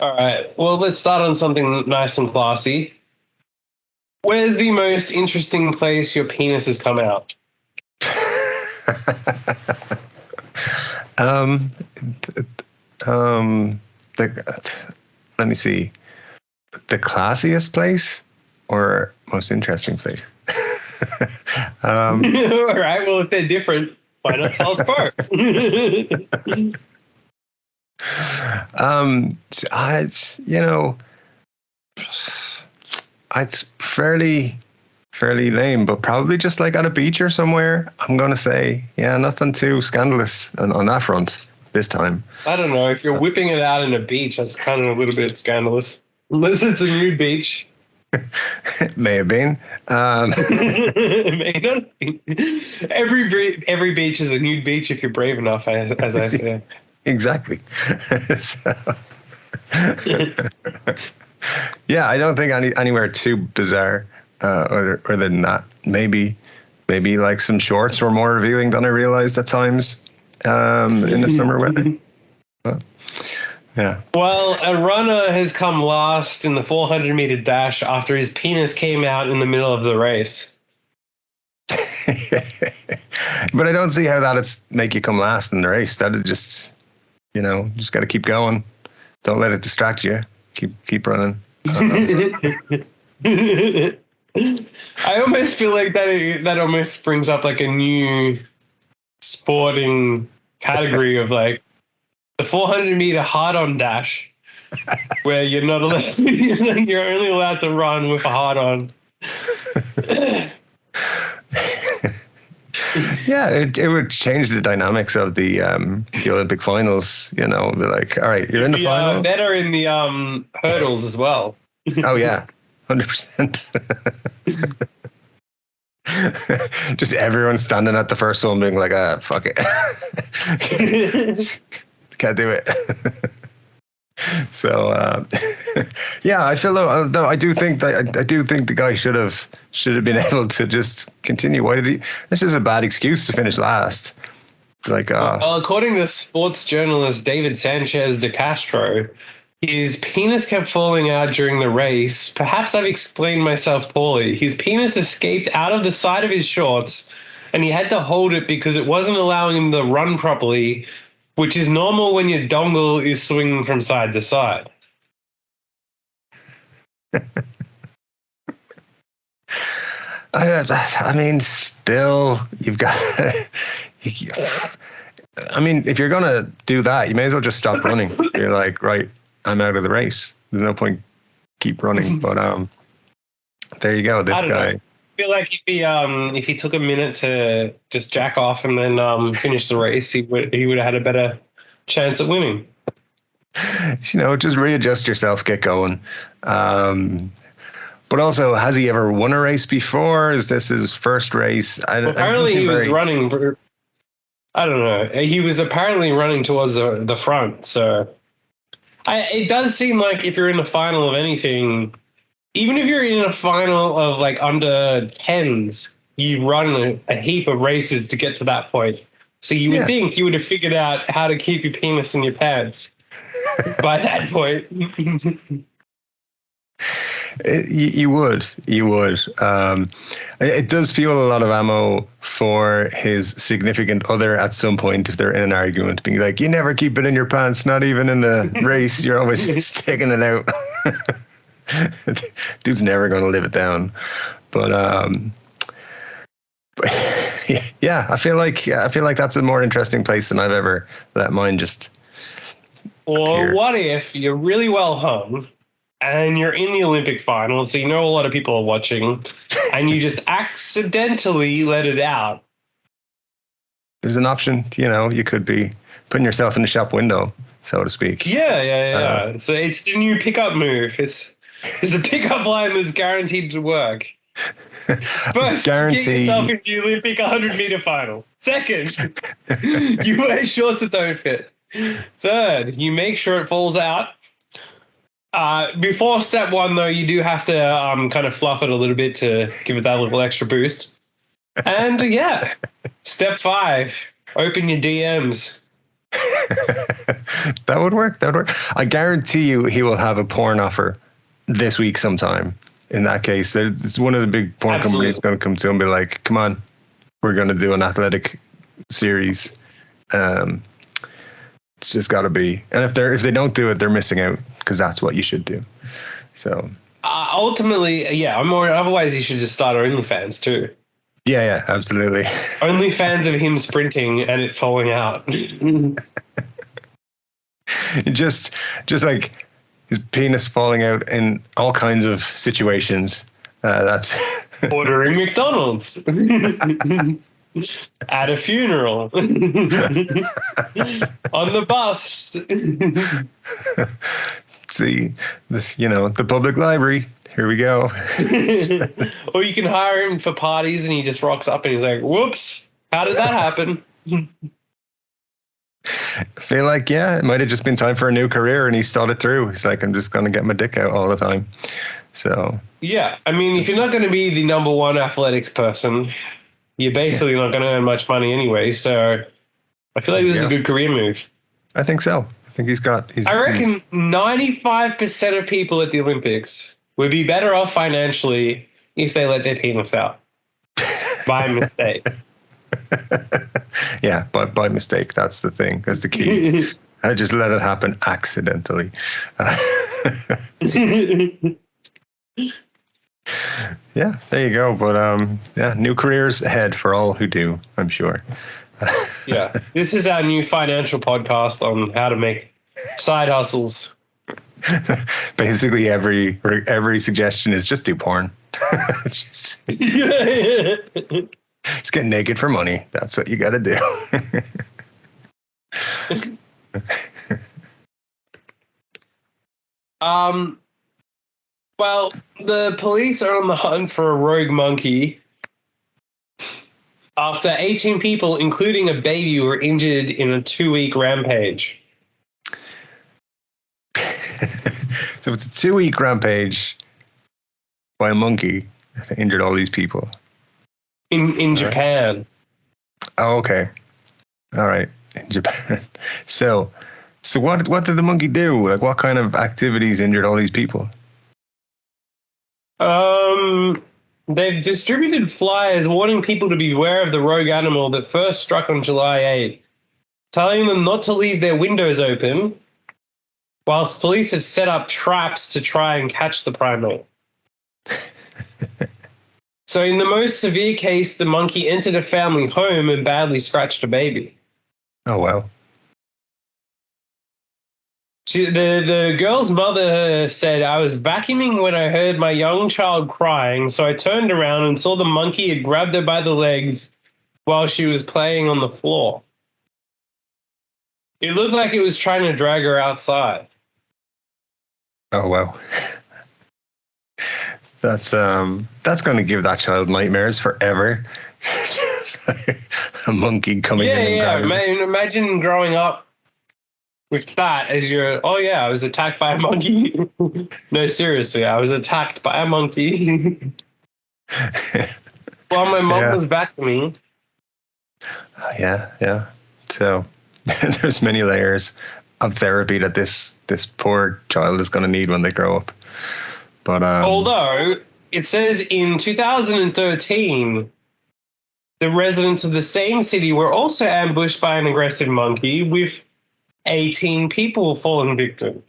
All right. Well, let's start on something nice and classy. Where's the most interesting place your penis has come out? Let me see. The classiest place or most interesting place? All right. Well, if they're different, why not tell us both? It's fairly lame, but probably just like at a beach or somewhere. I'm gonna say, yeah, nothing too scandalous on that front this time. I don't know. If you're whipping it out in a beach, that's kind of a little bit scandalous. Unless it's a nude beach. It may have been. It may not be. Every beach is a nude beach if you're brave enough, as I say. Exactly. Yeah, I don't think anywhere too bizarre, other than that. Maybe like some shorts were more revealing than I realized at times in the summer weather. But, yeah. Well, a runner has come last in the 400-meter dash after his penis came out in the middle of the race. But I don't see how that'd make you come last in the race. That'd just, just got to keep going. Don't let it distract you. Keep running. I almost feel like that almost brings up like a new sporting category of like the 400-meter hard-on dash, where you're not allowed, you're only allowed to run with a hard-on. Yeah, it would change the dynamics of the Olympic finals. Be like, all right, you're in the final. Better in the hurdles as well. Oh yeah, 100%. Just everyone standing at the first one being like, fuck it. Can't do it. So yeah, I feel though I do think the guy should have been able to just continue. Why did he? This is a bad excuse to finish last. Like, well, according to sports journalist David Sanchez de Castro, his penis kept falling out during the race. Perhaps I've explained myself poorly. His penis escaped out of the side of his shorts, and he had to hold it because it wasn't allowing him to run properly, which is normal when your dongle is swinging from side to side. I mean, still, you've got... I mean, if you're going to do that, you may as well just stop running. You're like, right, I'm out of the race. There's no point keep running. But there you go. This guy. I feel like if he took a minute to just jack off and then finish the race, he would have had a better chance at winning. Just readjust yourself, get going. But also, has he ever won a race before? Is this his first race? Apparently, he was running. I don't know. He was apparently running towards the front. So it does seem like if you're in the final of anything, even if you're in a final of like under 10s, you run a heap of races to get to that point. So you would think you would have figured out how to keep your penis in your pants by that point. You would. It does fuel a lot of ammo for his significant other at some point if they're in an argument, being like, you never keep it in your pants, not even in the race. You're always just taking it out. Dude's never going to live it down. But yeah, I feel like that's a more interesting place than I've ever let mine just Or appear. what if you're really well hung and you're in the Olympic finals, so you know a lot of people are watching, and you just accidentally let it out? There's an option, you could be putting yourself in the shop window, so to speak. Yeah. So it's the new pickup move. It's a pickup line that's guaranteed to work. First, get yourself into the Olympic 100-meter final. Second, you wear shorts that don't fit. Third, you make sure it falls out. Before step one, though, you do have to kind of fluff it a little bit to give it that little extra boost. And yeah, step 5, open your DMs. That would work. That would work. I guarantee you he will have a porn offer this week sometime. In that case, there's one of the big porn companies going to come to him and be like, come on, we're going to do an athletic series. It's just got to be. And if they don't do it, they're missing out, because that's what you should do. So ultimately, yeah, otherwise you should just start OnlyFans too. Yeah, absolutely. OnlyFans of him sprinting and it falling out. just like his penis falling out in all kinds of situations. That's ordering McDonald's at a funeral, on the bus. See this, the public library. Here we go. Or you can hire him for parties and he just rocks up and he's like, whoops, how did that happen? I feel like, it might have just been time for a new career, and he's thought it through. He's like, I'm just going to get my dick out all the time. So, yeah, I mean, if you're not going to be the number one athletics person, you're basically not going to earn much money anyway. So I feel like this is a good career move. I think so. I think I reckon 95% of people at the Olympics would be better off financially if they let their penis out by mistake. Yeah, but by mistake, that's the thing. That's the key. I just let it happen accidentally. Yeah, there you go. But new careers ahead for all who do, I'm sure. Yeah, this is our new financial podcast on how to make side hustles. Basically, every suggestion is just do porn. Just get naked for money. That's what you got to do. Well, the police are on the hunt for a rogue monkey after 18 people, including a baby, were injured in a 2-week rampage. So it's a 2-week rampage by a monkey that injured all these people. In Japan. Right. Oh, okay. All right. In Japan. So what did the monkey do? Like, what kind of activities injured all these people? They've distributed flyers warning people to beware of the rogue animal that first struck on July 8th, telling them not to leave their windows open, whilst police have set up traps to try and catch the primate. So in the most severe case, the monkey entered a family home and badly scratched a baby. Oh, wow. The girl's mother said, I was vacuuming when I heard my young child crying, so I turned around and saw the monkey had grabbed her by the legs while she was playing on the floor. It looked like it was trying to drag her outside. Oh, wow. That's going to give that child nightmares forever. A monkey coming in and grabbing. Imagine growing up with that as your, I was attacked by a monkey. No, seriously, I was attacked by a monkey. While my mom was back to me. Yeah. So there's many layers of therapy that this poor child is going to need when they grow up. But although it says in 2013, the residents of the same city were also ambushed by an aggressive monkey with 18 people falling victim.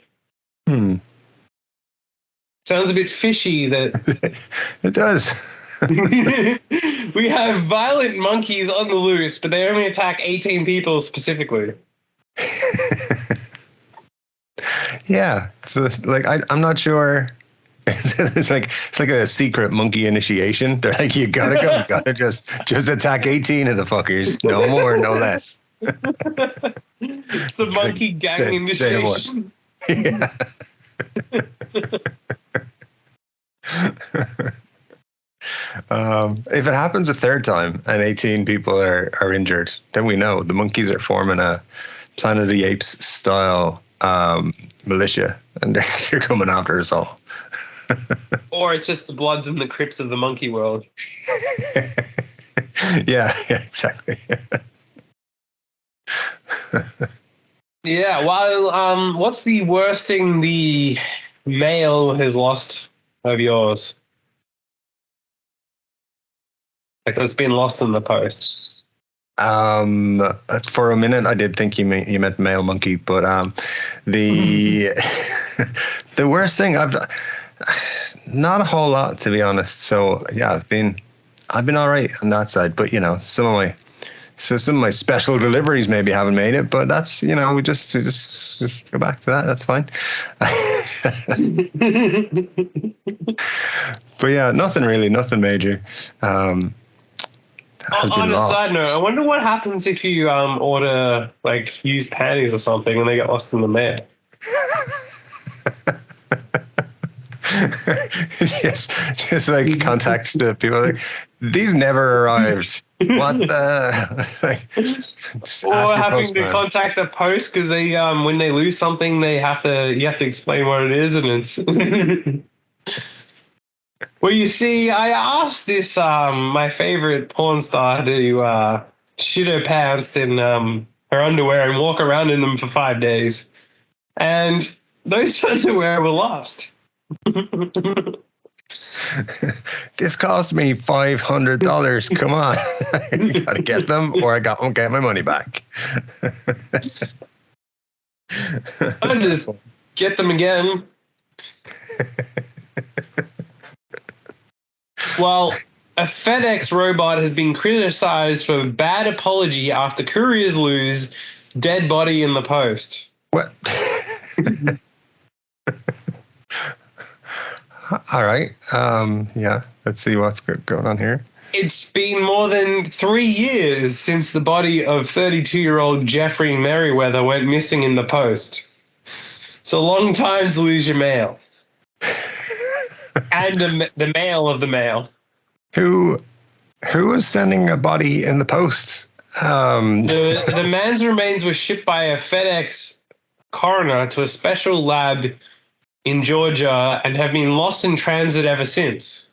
Sounds a bit fishy that it does. We have violent monkeys on the loose, but they only attack 18 people specifically. Yeah, so I'm not sure. It's like a secret monkey initiation. They're like, you gotta just attack 18 of the fuckers, no more, no less. It's the monkey gang initiation. Yeah. If it happens a third time and 18 people are injured, then we know the monkeys are forming a Planet of the Apes style militia, and they're coming after us all. Or it's just the Bloods and the Crips of the monkey world. Yeah, exactly. Yeah, well, what's the worst thing the mail has lost of yours? Like it's been lost in the post. For a minute, I did think you meant male monkey, but the the worst thing not a whole lot, to be honest. So yeah, I've been all right on that side, but some of my special deliveries maybe haven't made it, but that's we just go back to that. That's fine. But yeah, nothing major. Has been On a lost. side note, I wonder what happens if you order like used panties or something and they get lost in the mail. just like contact the people like these never arrived. What the or having to contact the post because they when they lose something you have to explain what it is, and it's well, you see, I asked this my favorite porn star to shit her pants in her underwear and walk around in them for 5 days, and those underwear were lost. This cost me $500. Come on, you gotta get them, or I won't get my money back. I just get them again. Well, a FedEx robot has been criticized for bad apology after couriers lose dead body in the post. What? All right. Yeah. Let's see what's going on here. It's been more than 3 years since the body of 32-year-old Jeffrey Merriweather went missing in the post. It's a long time to lose your mail. And the mail of the mail. Who was sending a body in the post? The man's remains were shipped by a FedEx coroner to a special lab in Georgia and have been lost in transit ever since.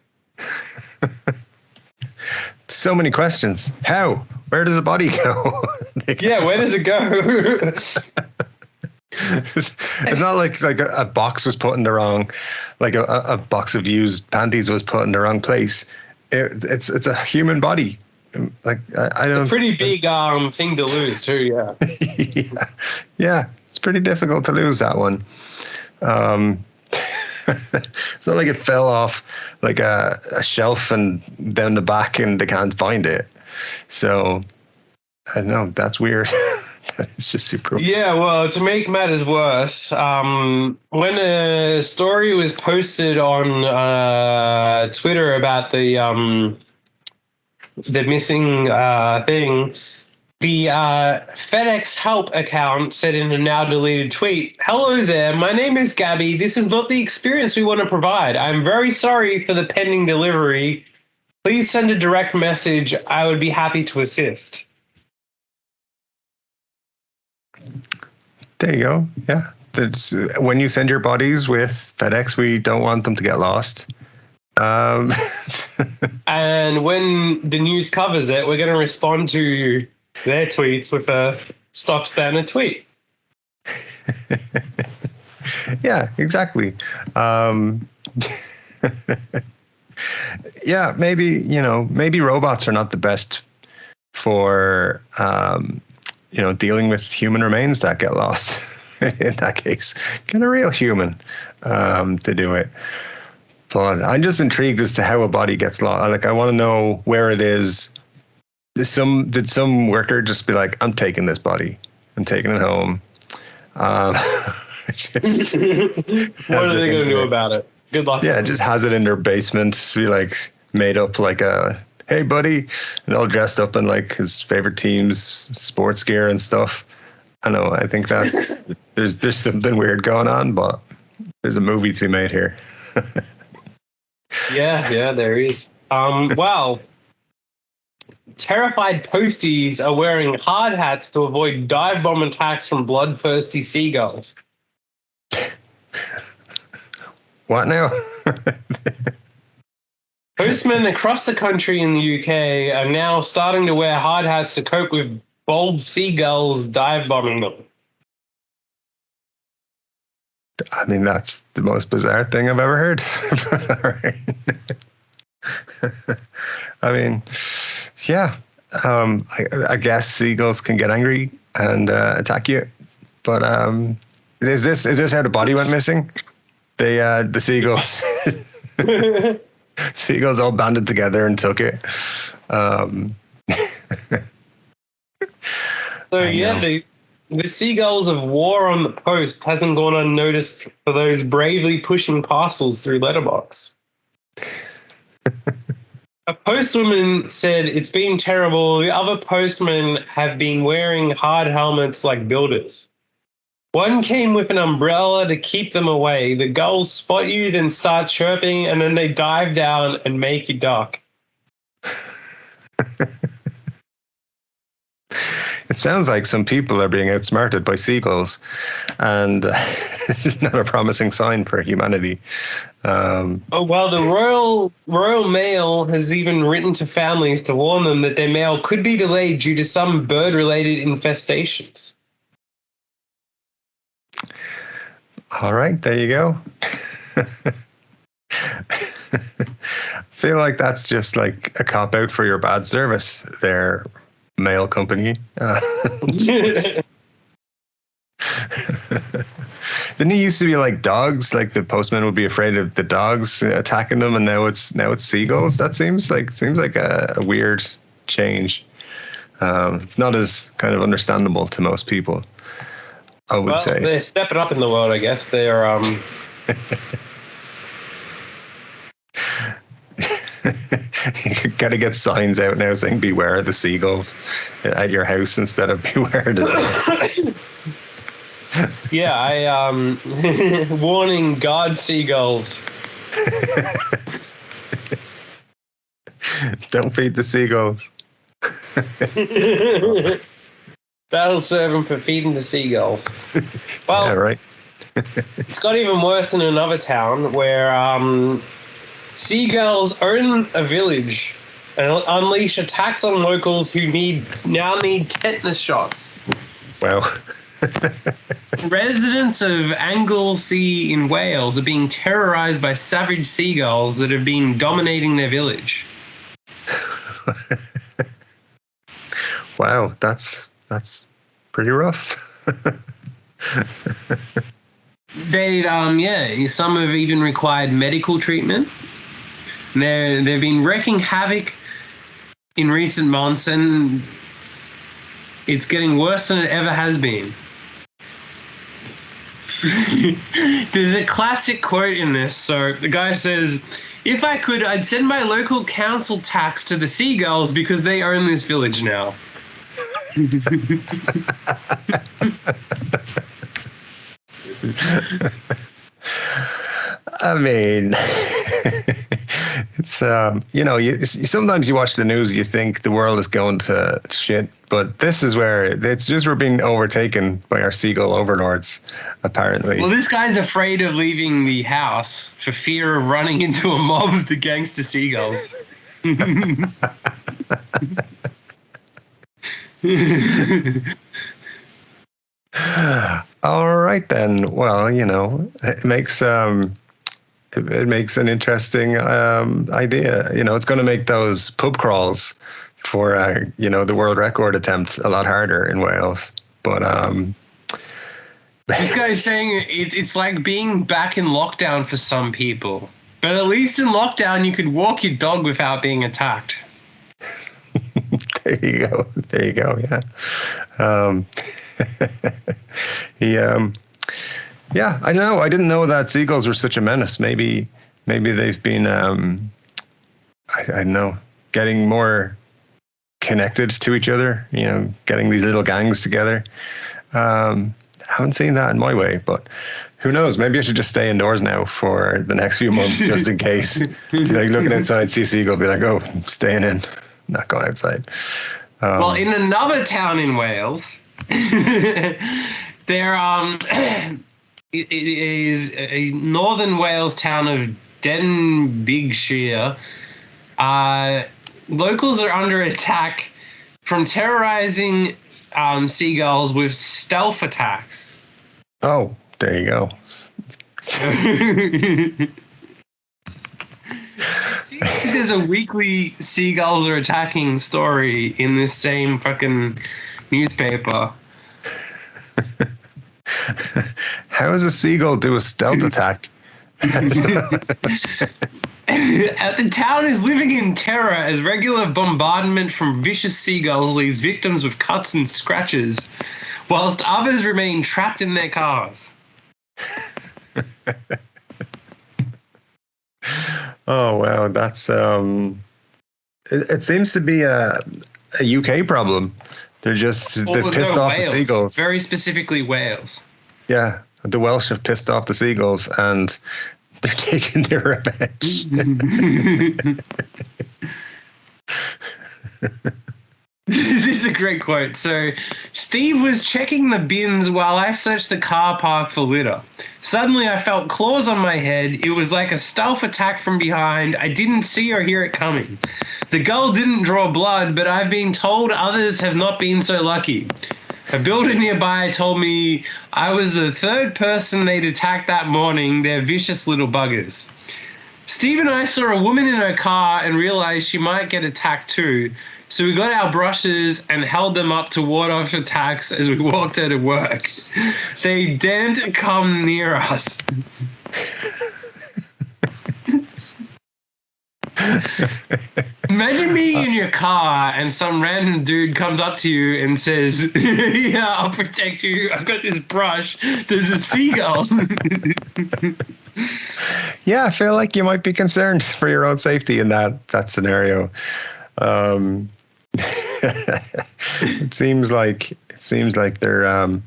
So many questions. How? Where does a body go? Yeah, where does it go? It's not like a box was put in the wrong, like a box of used panties was put in the wrong place. It's a human body. Like I don't. It's a pretty big thing to lose too. Yeah. Yeah. It's pretty difficult to lose that one. It's not like it fell off like a shelf and down the back and they can't find it. So I don't know. That's weird. It's just super. Yeah, well, to make matters worse, when a story was posted on Twitter about the missing thing, the FedEx Help account said in a now deleted tweet, "Hello there, my name is Gabby. This is not the experience we want to provide. I'm very sorry for the pending delivery. Please send a direct message. I would be happy to assist." There you go. Yeah. That's, when you send your bodies with FedEx, we don't want them to get lost. And when the news covers it, we're going to respond to their tweets with a stock standard tweet. Yeah, exactly. Yeah, maybe robots are not the best for dealing with human remains that get lost. In that case, get a real human to do it. But I'm just intrigued as to how a body gets lost. Like, I want to know where it is. Did some worker just be like, "I'm taking this body. I'm taking it home." What are they going to do about it? Good luck. Yeah, just has it in their basement. Be like made up like a, "Hey buddy," and all dressed up in like his favorite team's sports gear and stuff. I know. I think that's there's something weird going on, but there's a movie to be made here. Yeah, there is. Well, terrified posties are wearing hard hats to avoid dive bomb attacks from bloodthirsty seagulls. What now? Postmen across the country in the UK are now starting to wear hard hats to cope with bold seagulls dive bombing them. I mean, that's the most bizarre thing I've ever heard. I mean, yeah. I guess seagulls can get angry and attack you. But is this how the body went missing? The seagulls. Seagulls all banded together and took it. So yeah, the Seagulls of War on the Post hasn't gone unnoticed for those bravely pushing parcels through letterbox. A postwoman said it's been terrible. The other postmen have been wearing hard helmets like builders. One came with an umbrella to keep them away. The gulls spot you, then start chirping, and then they dive down and make you duck. It sounds like some people are being outsmarted by seagulls, and this is not a promising sign for humanity. Oh, well, the Royal Mail has even written to families to warn them that their mail could be delayed due to some bird-related infestations. All right, there you go. I feel like that's just like a cop-out for your bad service there, mail company. Didn't it used to be like dogs? Like the postman would be afraid of the dogs attacking them, and now it's seagulls. That seems like a weird change. It's not as kind of understandable to most people, I would say. They're stepping up in the world, I guess. They're You gotta get signs out now saying "Beware the seagulls" at your house instead of "Beware the seagulls." Yeah, warning, guard seagulls. Don't feed the seagulls. That'll serve them for feeding the seagulls. Well, yeah, right. It's got even worse in another town where seagulls own a village and unleash attacks on locals who now need tetanus shots. Wow. Residents of Anglesey in Wales are being terrorized by savage seagulls that have been dominating their village. Wow, that's pretty rough. Some have even required medical treatment. They've been wreaking havoc in recent months, and it's getting worse than it ever has been. There's a classic quote in this. So the guy says, "If I could, I'd send my local council tax to the seagulls because they own this village now." I mean, it's sometimes you watch the news, you think the world is going to shit, but this is where we're being overtaken by our seagull overlords, apparently. Well, this guy's afraid of leaving the house for fear of running into a mob of the gangster seagulls. All right then. Well, it makes an interesting idea. It's going to make those pub crawls for the world record attempt a lot harder in Wales. But this guy's saying it's like being back in lockdown for some people, but at least in lockdown you could walk your dog without being attacked. There you go. Yeah. Yeah, I know. I didn't know that seagulls were such a menace. Maybe they've been, I don't know, getting more connected to each other. Getting these little gangs together. I haven't seen that in my way, but who knows? Maybe I should just stay indoors now for the next few months, just in case. Like looking outside, see a seagull, be like, "Oh, I'm staying in, not going outside." Well, in another town in Wales, there it is a northern Wales town of Denbighshire. Locals are under attack from terrorizing seagulls with stealth attacks. Oh, there you go. There's a weekly Seagulls are attacking story in this same fucking newspaper. How does a seagull do a stealth attack? The town is living in terror as regular bombardment from vicious seagulls leaves victims with cuts and scratches, whilst others remain trapped in their cars. Oh wow, that's it seems to be a UK problem. They've pissed off Wales. the seagulls. Very specifically Wales. Yeah, the Welsh have pissed off the seagulls and they're taking their revenge. This is a great quote. So, Steve was checking the bins while I searched the car park for litter. Suddenly, I felt claws on my head. It was like a stealth attack from behind. I didn't see or hear it coming. The girl didn't draw blood, but I've been told others have not been so lucky. A builder nearby told me I was the third person they'd attacked that morning. They're vicious little buggers. Steve and I saw a woman in her car and realized she might get attacked too. So we got our brushes and held them up to ward off attacks as we walked her to work. They daren't come near us. Imagine being in your car and some random dude comes up to you and says, yeah, I'll protect you. I've got this brush. There's a seagull. Yeah, I feel like you might be concerned for your own safety in that scenario. It seems like they're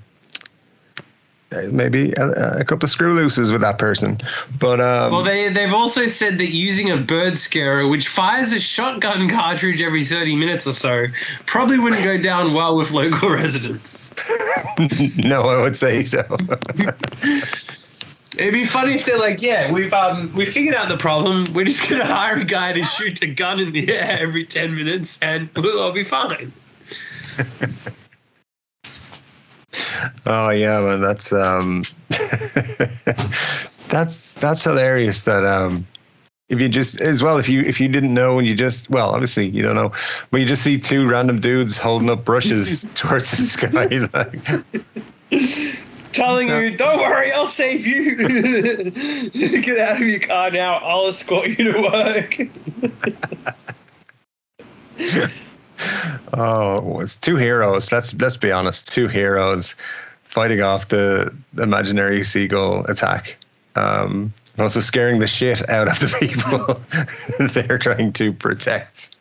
maybe a couple of screw looses with that person, but well, they've also said that using a bird scarer, which fires a shotgun cartridge every 30 minutes or so, probably wouldn't go down well with local residents. No, I would say so. It'd be funny if they're like, yeah, we figured out the problem. We're just gonna hire a guy to shoot a gun in the air every 10 minutes, and we'll all be fine. Oh yeah, man, that's that's hilarious. That if you just if you didn't know and you just obviously you don't know, but you just see two random dudes holding up brushes towards the sky, like telling you, don't worry, I'll save you. Get out of your car now. I'll escort you to work. Oh, it's two heroes. Let's be honest. Two heroes fighting off the imaginary seagull attack. Also scaring the shit out of the people they're trying to protect.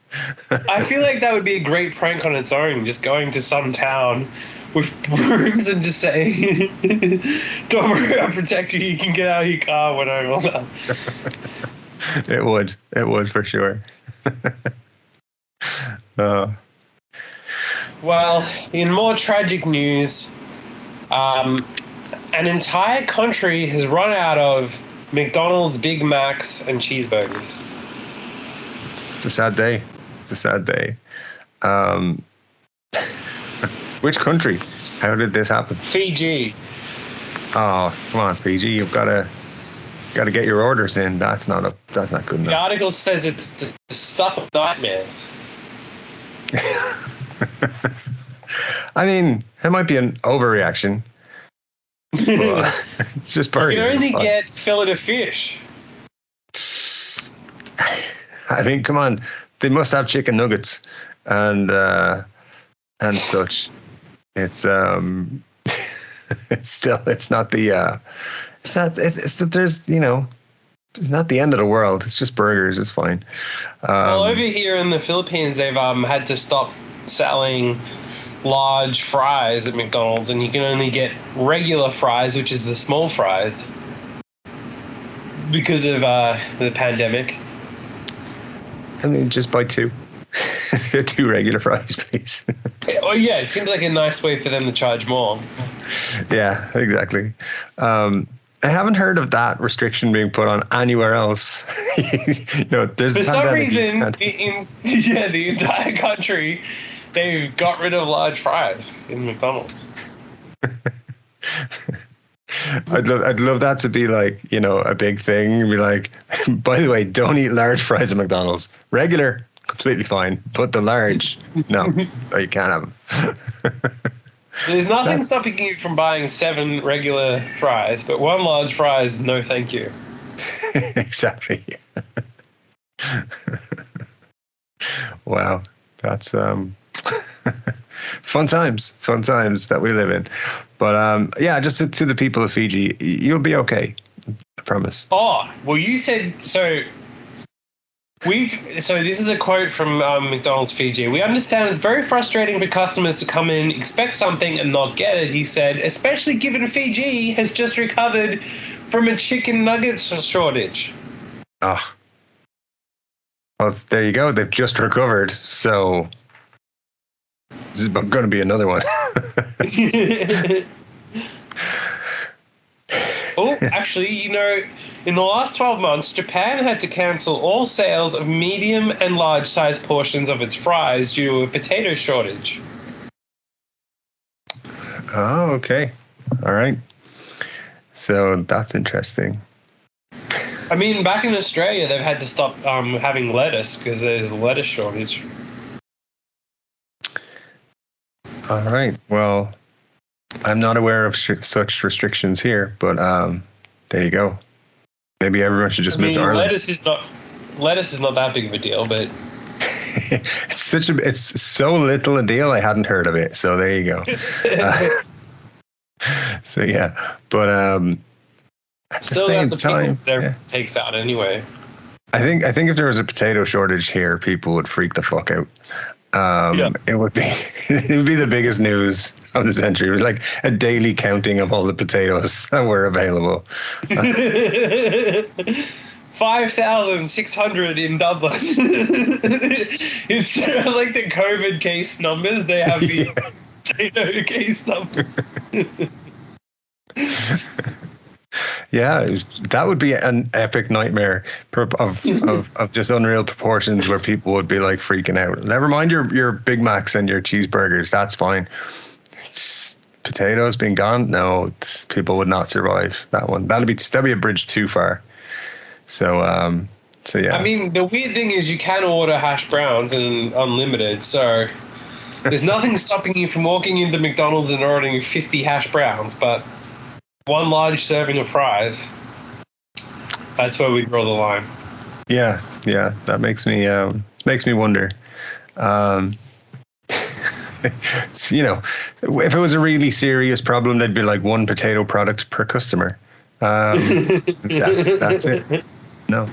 I feel like that would be a great prank on its own. Just going to some town with brooms and just saying, "Don't worry, I'll protect you. You can get out of your car when I'm on." It would for sure. Well, in more tragic news, an entire country has run out of McDonald's Big Macs and cheeseburgers. It's a sad day. Which country? How did this happen? Fiji. Oh, come on, Fiji! You've got to get your orders in. That's not good enough. The article says it's the stuff of nightmares. I mean, it might be an overreaction. It's just burgers. You can only get fillet of fish. I mean, come on. They must have chicken nuggets and such. It's it's not the end of the world. It's just burgers. It's fine. Well, over here in the Philippines, they've had to stop selling large fries at McDonald's, and you can only get regular fries, which is the small fries, because of the pandemic. I mean, just buy two. Two regular fries, please. Oh yeah, it seems like a nice way for them to charge more. Yeah, exactly. I haven't heard of that restriction being put on anywhere else. There's for some reason the entire country, they've got rid of large fries in McDonald's. I'd love that to be like, you know, a big thing. Be like, by the way, don't eat large fries at McDonald's. Regular, completely fine, but the large, no, you can't have them. There's nothing stopping you from buying 7 regular fries, but 1 large fries, no thank you. Exactly. Wow, that's fun times that we live in. But yeah, just to the people of Fiji, you'll be okay. I promise. Oh, well, you said so. So this is a quote from McDonald's Fiji. We understand it's very frustrating for customers to come in, expect something, and not get it. He said, especially given Fiji has just recovered from a chicken nuggets shortage. Oh, well, there you go. They've just recovered, so this is going to be another one. Oh, actually, you know, in the last 12 months, Japan had to cancel all sales of medium and large size portions of its fries due to a potato shortage. Oh, okay. All right. So that's interesting. I mean, back in Australia, they've had to stop having lettuce because there's a lettuce shortage. All right. Well, I'm not aware of such restrictions here, but there you go. Maybe everyone should just move to Ireland. Lettuce is not that big of a deal, but it's so little a deal. I hadn't heard of it, so there you go. So yeah, but at still the same got the time, there takes out anyway. I think if there was a potato shortage here, people would freak the fuck out. It would be the biggest news of the century. It was like a daily counting of all the potatoes that were available. 5,600 in Dublin. It's like the COVID case numbers. They have the potato case numbers. Yeah, that would be an epic nightmare of just unreal proportions where people would be like freaking out. Never mind your Big Macs and your cheeseburgers. That's fine. It's just potatoes being gone. No, people would not survive that one. That'd be a bridge too far. So yeah. I mean, the weird thing is you can order hash browns and unlimited. So there's nothing stopping you from walking into McDonald's and ordering 50 hash browns, but 1 large serving of fries, that's where we draw the line. Yeah, that makes me wonder. You know, if it was a really serious problem, there'd be like 1 potato product per customer. That's it. No.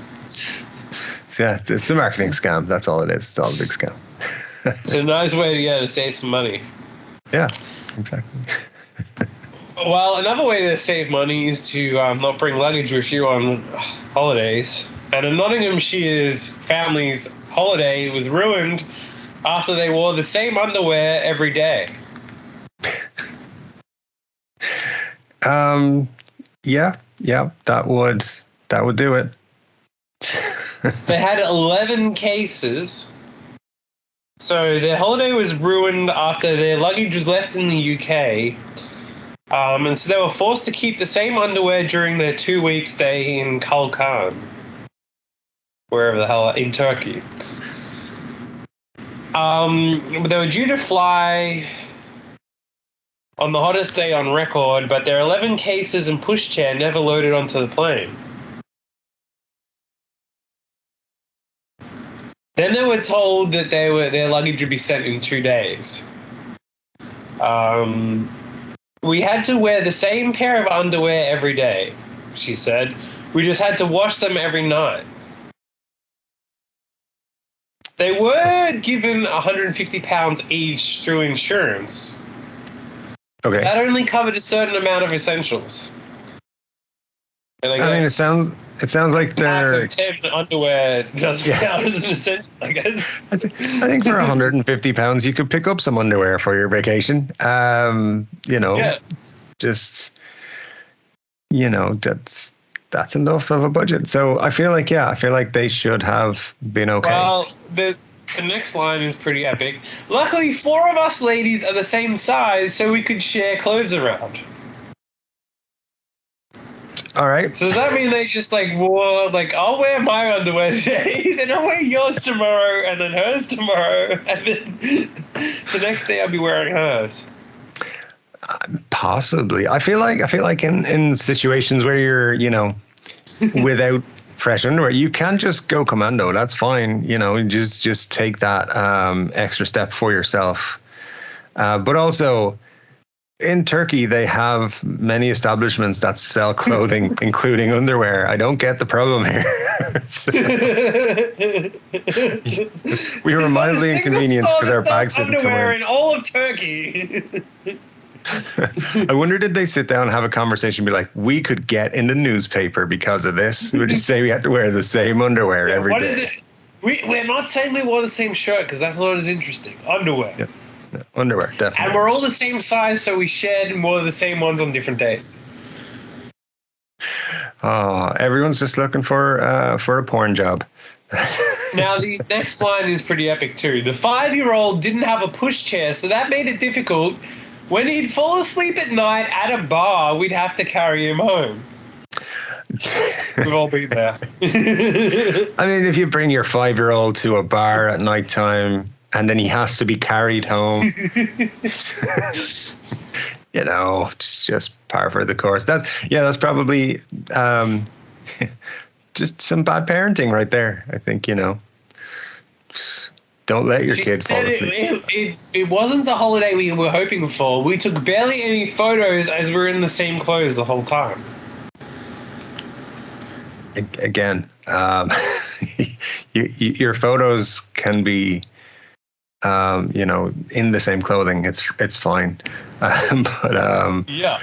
So yeah, it's a marketing scam. That's all it is. It's all a big scam. It's a nice way to save some money. Yeah, exactly. Well, another way to save money is to not bring luggage with you on holidays. And a Nottinghamshire's family's holiday was ruined after they wore the same underwear every day. Yeah, that would do it. They had 11 cases. So their holiday was ruined after their luggage was left in the UK. And so they were forced to keep the same underwear during their 2-week stay in Kalkan, wherever the hell, in Turkey. They were due to fly on the hottest day on record, but their 11 cases and pushchair never loaded onto the plane. Then they were told that their luggage would be sent in 2 days. We had to wear the same pair of underwear every day, she said. We just had to wash them every night. They were given £150 each through insurance. Okay. That only covered a certain amount of essentials. And I mean, it sounds like they're 10 underwear doesn't count as an essential, I guess. I think for £150 you could pick up some underwear for your vacation. Just that's enough of a budget. So I feel like they should have been okay. Well, the next line is pretty epic. Luckily, 4 of us ladies are the same size, so we could share clothes around. All right. So does that mean they just like wore like I'll wear my underwear today, then I'll wear yours tomorrow, and then hers tomorrow, and then the next day I'll be wearing hers? Possibly. I feel like in situations where you're, without fresh underwear, you can just go commando. That's fine. Just take that extra step for yourself. But also, in Turkey, they have many establishments that sell clothing, including underwear. I don't get the problem here. We were mildly inconvenienced because our bags didn't come underwear in. in all of Turkey. I wonder, did they sit down and have a conversation and be like, we could get in the newspaper because of this? Would you say we had to wear the same underwear every day? Is it? We're not saying we wore the same shirt because that's not as interesting. Underwear. Yeah. Underwear, definitely. And we're all the same size, so we shared and wore the same ones on different days. Oh, everyone's just looking for a porn job. Now, the next line is pretty epic too. The 5-year-old didn't have a pushchair, so that made it difficult. When he'd fall asleep at night at a bar, we'd have to carry him home. We've all been there. I mean, if you bring your 5-year-old to a bar at nighttime and then he has to be carried home, it's just par for the course. That's probably just some bad parenting right there. I think, don't let your kid fall asleep. It wasn't the holiday we were hoping for. We took barely any photos as we were in the same clothes the whole time. Again, your photos can be, in the same clothing. It's fine. But yeah,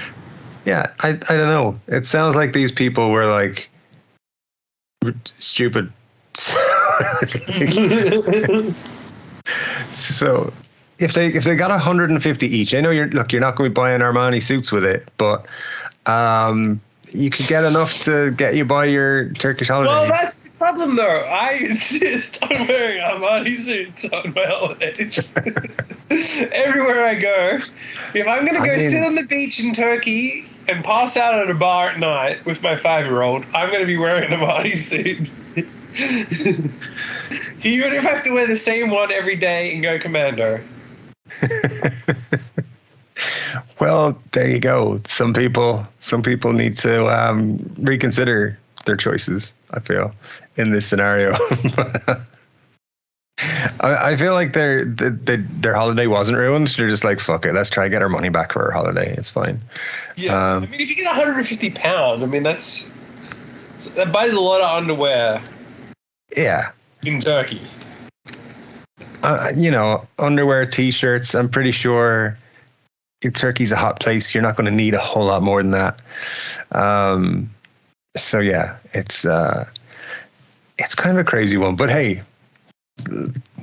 I don't know. It sounds like these people were like stupid. So if they got 150 each, I know you're not going to be buying Armani suits with it, but you could get enough to get you by your Turkish holiday. Well, that's the problem, though. I insist on wearing Armani suits on my holidays. Everywhere I go. If I'm going to go sit on the beach in Turkey and pass out at a bar at night with my 5-year-old, I'm going to be wearing an Armani suit. Even if I have to wear the same one every day and go commando. Well, there you go. Some people need to reconsider their choices, I feel, in this scenario. I feel like their holiday wasn't ruined. They're just like, fuck it, let's try to get our money back for our holiday. It's fine. Yeah, I mean, if you get £150, I mean, that buys a lot of underwear. Yeah. In Turkey. Underwear, t-shirts. I'm pretty sure Turkey's a hot place. You're not going to need a whole lot more than that. So yeah, it's kind of a crazy one. But hey,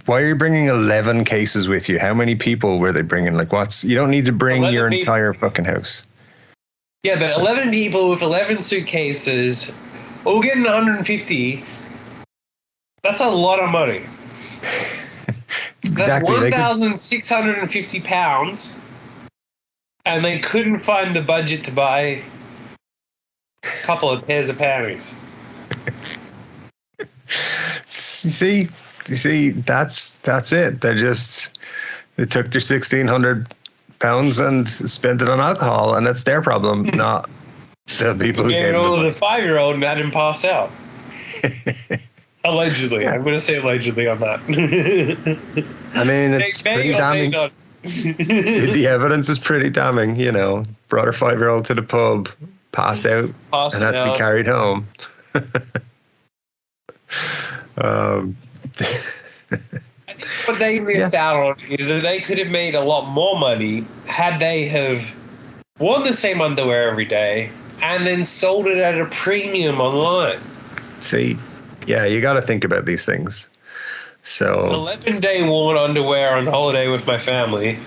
why are you bringing 11 cases with you? How many people were they bringing? Like, you don't need to bring your entire fucking house. Yeah, but 11 people with 11 suitcases, all getting 150. That's a lot of money. Exactly. That's £1,650, and they couldn't find the budget to buy a couple of pairs of panties. You see, that's it. They took their £1,600 and spent it on alcohol, and that's their problem, not the people who gave it. And the 5-year-old and had him pass out. Allegedly. I'm going to say allegedly on that. I mean, it's pretty damning. The evidence is pretty damning, Brought her 5-year-old to the pub, passed out, and had to be carried home. I think what they missed out on is that they could have made a lot more money had they have worn the same underwear every day and then sold it at a premium online. See? Yeah, you got to think about these things. So 11-day worn underwear on holiday with my family.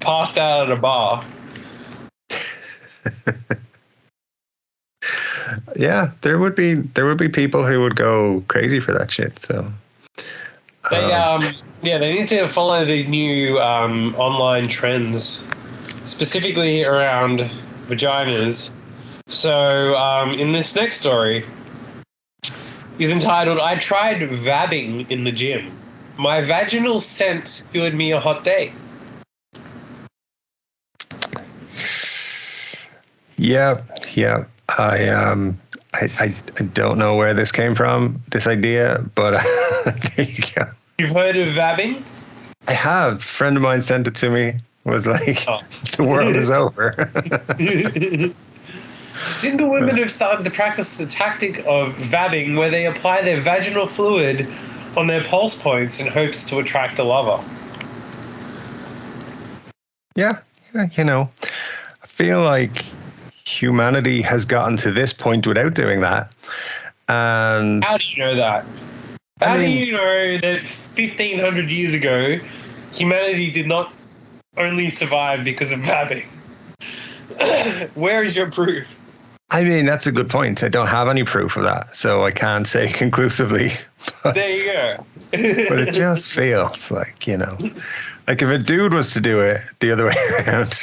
Passed out at a bar. Yeah, there would be people who would go crazy for that shit. So they need to follow the new online trends, specifically around vaginas. So, in this next story, is entitled, I tried vabbing in the gym. My vaginal sense cured me a hot day. Yeah. I don't know where this came from, this idea, but there you go. You've heard of vabbing? I have. A friend of mine sent it to me. Was like, The world is over. Single women have started to practice the tactic of vabbing, where they apply their vaginal fluid on their pulse points in hopes to attract a lover. Yeah, you know, I feel like humanity has gotten to this point without doing that. And how do you know that? How do you know that 1,500 years ago, humanity did not only survive because of vabbing? Where is your proof? I mean, that's a good point. I don't have any proof of that, so I can't say conclusively. But, there you go. But it just feels like, you know, like if a dude was to do it the other way around,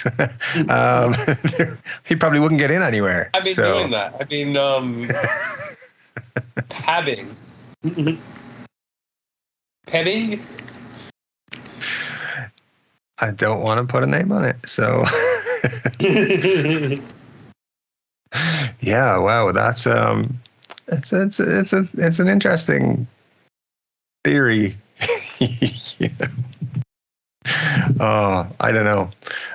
he probably wouldn't get in anywhere. I've been doing that. I've been pabbing. Petting? I don't want to put a name on it, so... Yeah, wow, that's it's an interesting theory. Yeah. Oh, I don't know,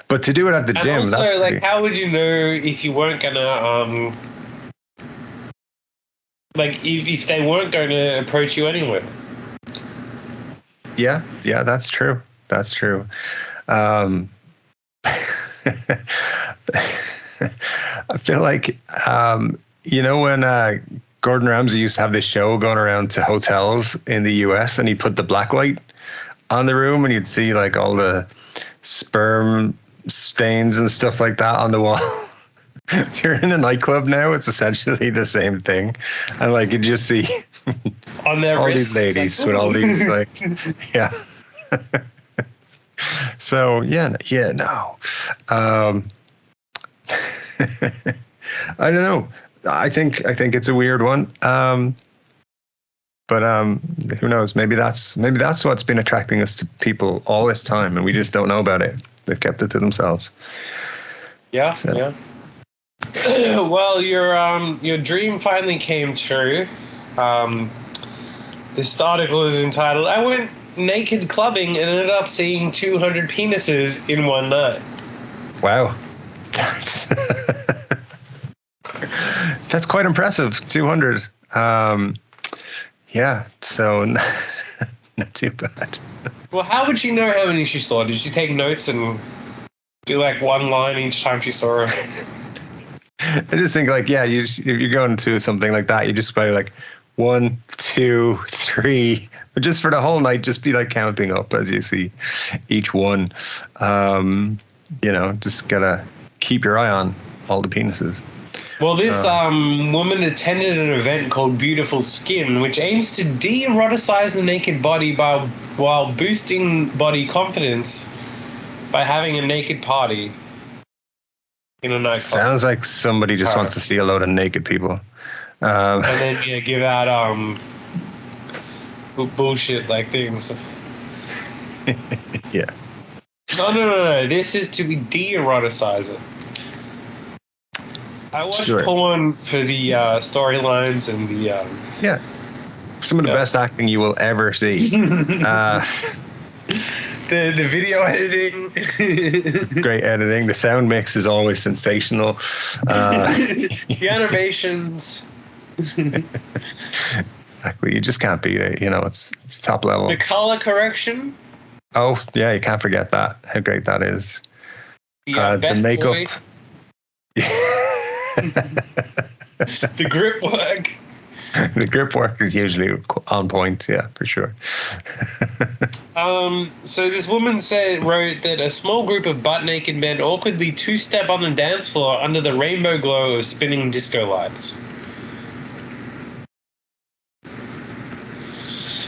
but to do it at the gym. Also, that's like, how would you know if you weren't gonna like if they weren't going to approach you anyway? Yeah, that's true. That's true. I feel like, you know, when Gordon Ramsay used to have this show going around to hotels in the US, and he'd put the black light on the room, and you'd see like all the sperm stains and stuff like that on the wall. If you're in a nightclub now, it's essentially the same thing, and like you just see on their all wrists, these ladies with all these like, yeah. So no. I don't know. I think it's a weird one. But who knows? Maybe that's what's been attracting us to people all this time, and we just don't know about it. They've kept it to themselves. Yeah, so. Yeah. Well, your dream finally came true. This article is entitled, I went naked clubbing and ended up seeing 200 penises in one night. Wow. That's quite impressive. 200. Yeah, so not too bad. Well, how would she know how many she saw? Did she take notes and do like one line each time she saw her? I just think like, yeah, if you're going to something like that, you just probably like 1, 2, 3, but just for the whole night, just be like counting up as you see each one. You know, just gotta keep your eye on all the penises. Well, this woman attended an event called Beautiful Skin, which aims to de-eroticize the naked body while boosting body confidence by having a naked party in a nightclub. Sounds like somebody just wants to see a load of naked people. And then give out bullshit like things. Yeah. No. This is to de-eroticize it. I watched porn for the storylines and the... some of the best acting you will ever see. The video editing. Great editing. The sound mix is always sensational. The animations. Exactly. You just can't beat it. You know, it's top level. The color correction. Oh, yeah, you can't forget that. How great that is. The makeup. The grip work. The grip work is usually on point, yeah, for sure. So this woman wrote that a small group of butt-naked men awkwardly two-step on the dance floor under the rainbow glow of spinning disco lights.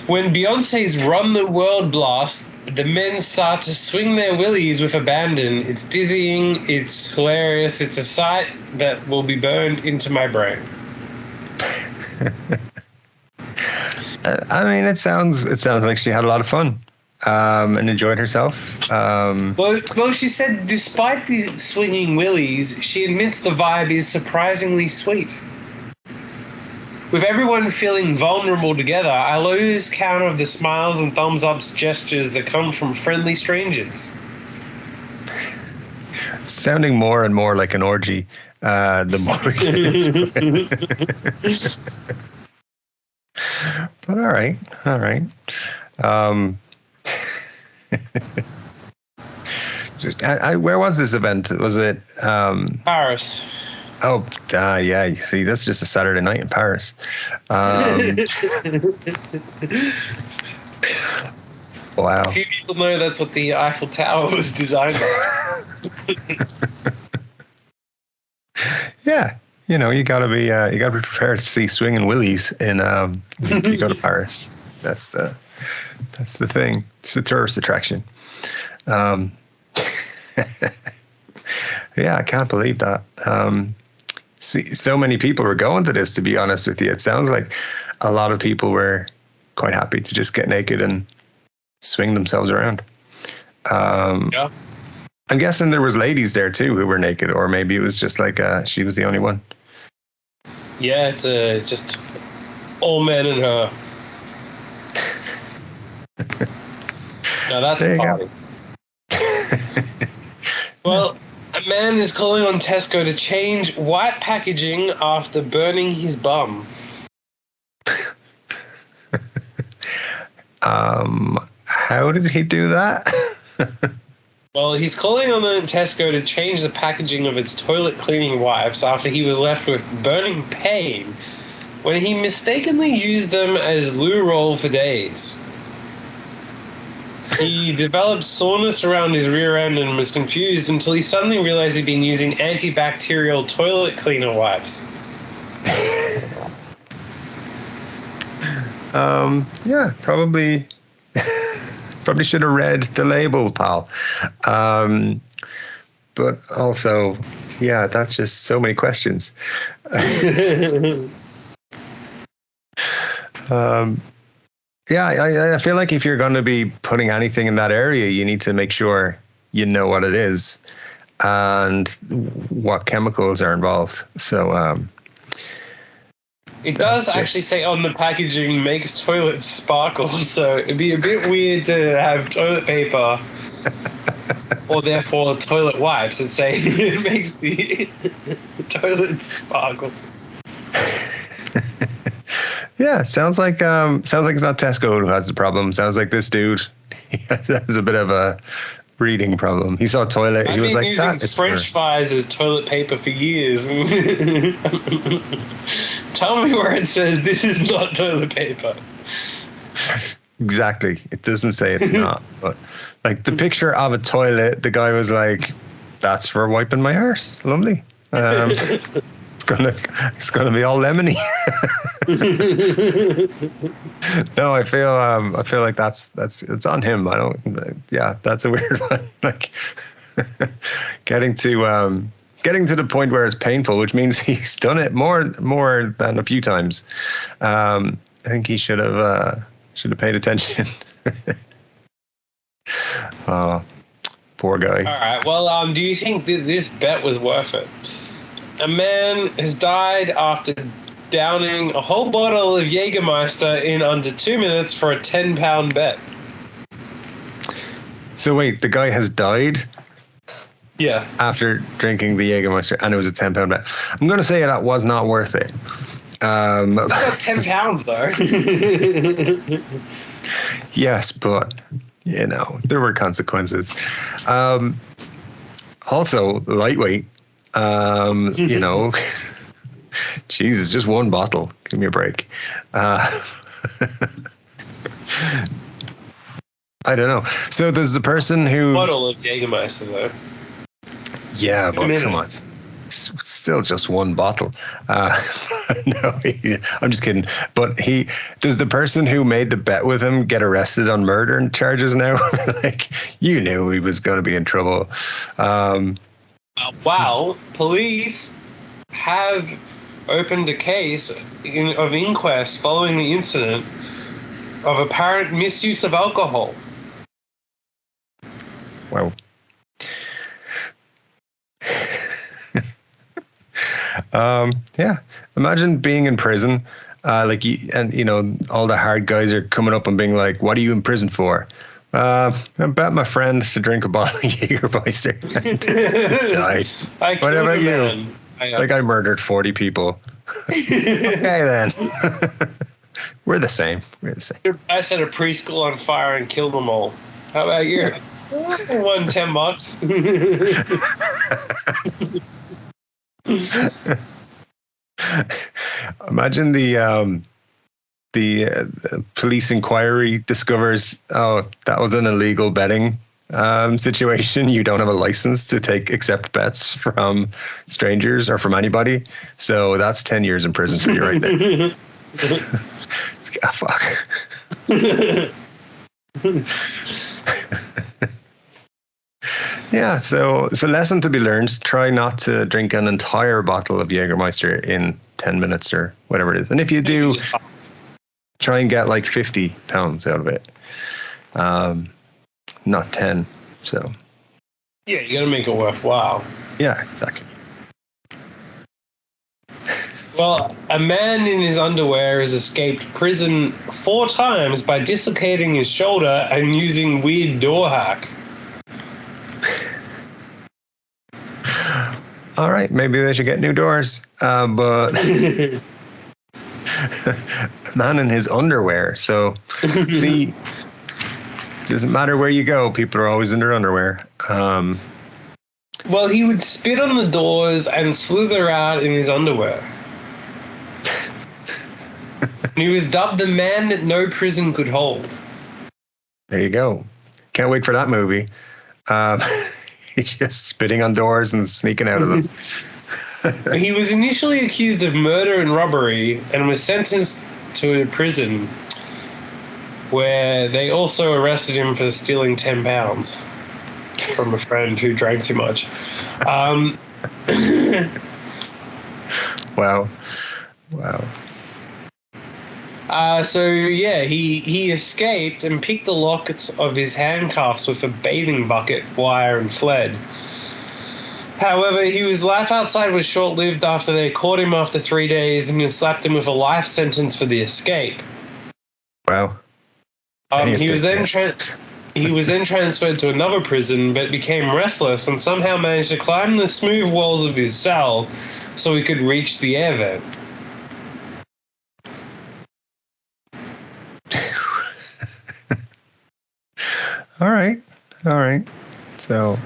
When Beyonce's Run the World blast The men start to swing their willies with abandon. It's dizzying. It's hilarious. It's a sight that will be burned into my brain. I mean, it sounds like she had a lot of fun and enjoyed herself. Well, she said despite the swinging willies, she admits the vibe is surprisingly sweet. With everyone feeling vulnerable together, I lose count of the smiles and thumbs ups gestures that come from friendly strangers. It's sounding more and more like an orgy the more we get into it. But all right. Where was this event? Was it Paris? Oh, yeah. You see, that's just a Saturday night in Paris. Wow. A few people know that's what the Eiffel Tower was designed by. Yeah, you gotta be prepared to see swinging willies in if you go to Paris. That's the thing. It's a tourist attraction. Yeah, I can't believe that. See, so many people were going to this, to be honest with you. It sounds like a lot of people were quite happy to just get naked and swing themselves around. Yeah. I'm guessing there was ladies there too who were naked, or maybe it was just like she was the only one. Yeah, it's just all men and her. Now that's a party. Well, a man is calling on Tesco to change white packaging after burning his bum. How did he do that? Well, he's calling on the Tesco to change the packaging of its toilet cleaning wipes after he was left with burning pain when he mistakenly used them as loo roll for days. He developed soreness around his rear end and was confused until he suddenly realized he'd been using antibacterial toilet cleaner wipes. Yeah, probably should have read the label, pal. But also, yeah, that's just so many questions. Yeah, I feel like if you're going to be putting anything in that area, you need to make sure you know what it is and what chemicals are involved. So it does actually say on the packaging makes toilets sparkle, so it'd be a bit weird to have toilet paper or therefore toilet wipes and say it makes the toilet sparkle. Yeah, sounds like it's not Tesco who has the problem. Sounds like this dude he has a bit of a reading problem. He saw a toilet. He was like, using French fries as toilet paper for years. Tell me where it says this is not toilet paper. Exactly. It doesn't say it's not. But like the picture of a toilet, the guy was like, "That's for wiping my arse. Lovely." It's gonna be all lemony. No, I feel like that's it's on him. I don't. Yeah, that's a weird one. Like getting to the point where it's painful, which means he's done it more than a few times. I think he should have paid attention. Oh, poor guy. All right. Well, do you think this bet was worth it? A man has died after downing a whole bottle of Jägermeister in under 2 minutes for a £10 bet. So wait, the guy has died? Yeah. After drinking the Jägermeister, and it was a £10 bet. I'm going to say that was not worth it. Not £10 though. Yes, but there were consequences. Also, lightweight. Jesus, just one bottle. Give me a break. I don't know. So there's the person who Bottle of Jägermeister though. Yeah, but come on. still just one bottle. No, I'm just kidding. But does the person who made the bet with him get arrested on murder and charges now? Like, you knew he was going to be in trouble. Well, police have opened a case of inquest following the incident of apparent misuse of alcohol. Wow. Yeah. Imagine being in prison, all the hard guys are coming up and being like, "What are you in prison for?" I bet my friend to drink a bottle of Jägermeister and died. What about you? I murdered 40 people. Okay, then. We're the same. I set a preschool on fire and killed them all. How about you? I won $10. Imagine the police inquiry discovers, that was an illegal betting situation. You don't have a license to accept bets from strangers or from anybody. So that's 10 years in prison for you right there. Fuck. Yeah, so lesson to be learned: try not to drink an entire bottle of Jägermeister in 10 minutes or whatever it is. And if you do, try and get like 50 pounds out of it. Not 10. So yeah, you gotta make it worthwhile. Yeah, exactly. Well, a man in his underwear has escaped prison 4 times by dislocating his shoulder and using weird door hack. All right, maybe they should get new doors. But a man in his underwear. So, see, doesn't matter where you go, people are always in their underwear. Well, he would spit on the doors and slither out in his underwear. He was dubbed the man that no prison could hold. There you go. Can't wait for that movie. He's just spitting on doors and sneaking out of them. He was initially accused of murder and robbery and was sentenced to a prison where they also arrested him for stealing 10 pounds from a friend who drank too much. Wow. He escaped and picked the lockets of his handcuffs with a bathing bucket wire and fled. However, his life outside was short-lived after they caught him after 3 days and slapped him with a life sentence for the escape. Wow. He was then transferred to another prison, but became restless and somehow managed to climb the smooth walls of his cell so he could reach the air vent. All right. So,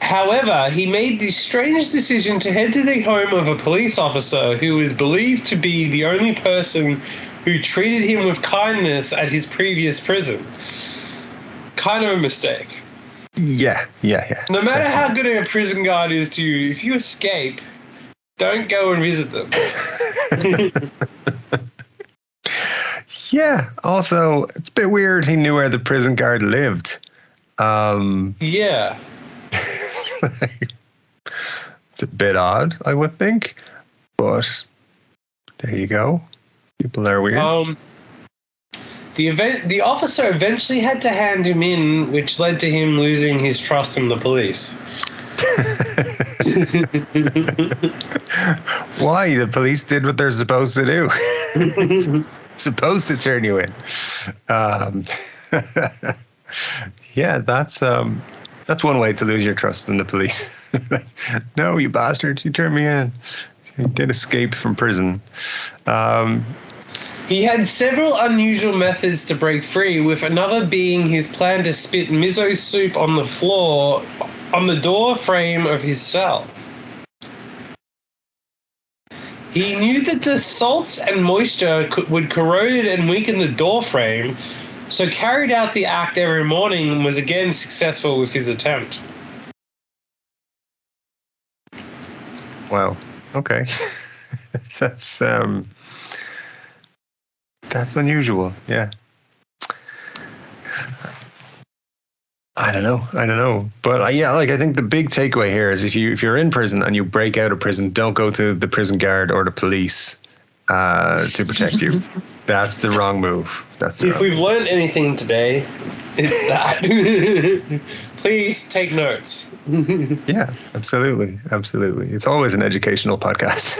however, he made the strange decision to head to the home of a police officer who is believed to be the only person who treated him with kindness at his previous prison. Kind of a mistake. Yeah. No matter how good a prison guard is to you, if you escape, don't go and visit them. Yeah. Also, it's a bit weird he knew where the prison guard lived. Yeah. It's a bit odd, I would think. But there you go. People are weird. The officer eventually had to hand him in, which led to him losing his trust in the police. Why? The police did what they're supposed to do. Supposed to turn you in. Yeah, that's one way to lose your trust in the police. No, you bastard! You turned me in. You did escape from prison. He had several unusual methods to break free, with another being his plan to spit miso soup on the floor on the door frame of his cell. He knew that the salts and moisture would corrode and weaken the door frame, so carried out the act every morning and was again successful with his attempt. Wow. Okay. That's unusual. Yeah. I don't know. But yeah, like I think the big takeaway here is if you're in prison and you break out of prison, don't go to the prison guard or the police to protect you. That's the wrong move. If we've learned anything today, it's that. Please take notes. Yeah, absolutely. It's always an educational podcast.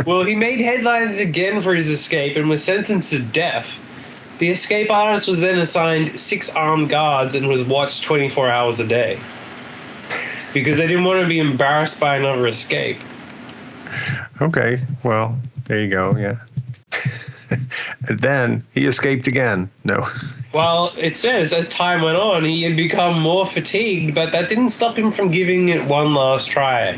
Well, he made headlines again for his escape and was sentenced to death. The escape artist was then assigned 6 armed guards and was watched 24 hours a day because they didn't want to be embarrassed by another escape. Okay, well, there you go, yeah. And then he escaped again. No. Well, it says as time went on, he had become more fatigued, but that didn't stop him from giving it one last try.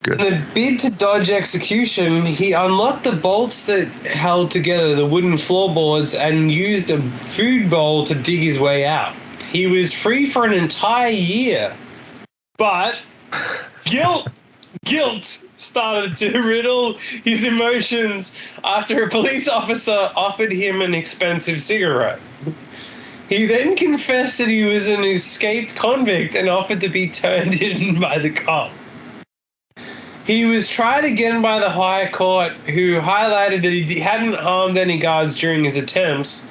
Good. In a bid to dodge execution, he unlocked the bolts that held together the wooden floorboards and used a food bowl to dig his way out. He was free for an entire year, but guilt started to riddle his emotions after a police officer offered him an expensive cigarette. He then confessed that he was an escaped convict and offered to be turned in by the cop. He was tried again by the High Court, who highlighted that he hadn't harmed any guards during his attempts.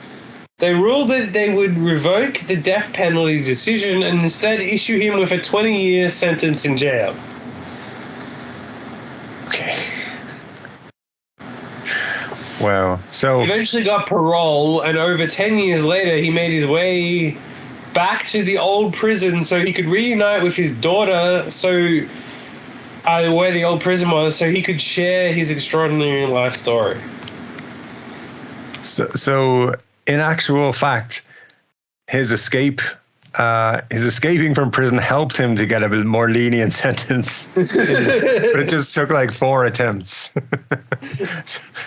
They ruled that they would revoke the death penalty decision and instead issue him with a 20-year sentence in jail. Okay. Wow. So he eventually got parole, and over 10 years later, he made his way back to the old prison so he could reunite with his daughter, where the old prison was, so he could share his extraordinary life story. So in actual fact, his escaping from prison helped him to get a bit more lenient sentence, but it just took like 4 attempts.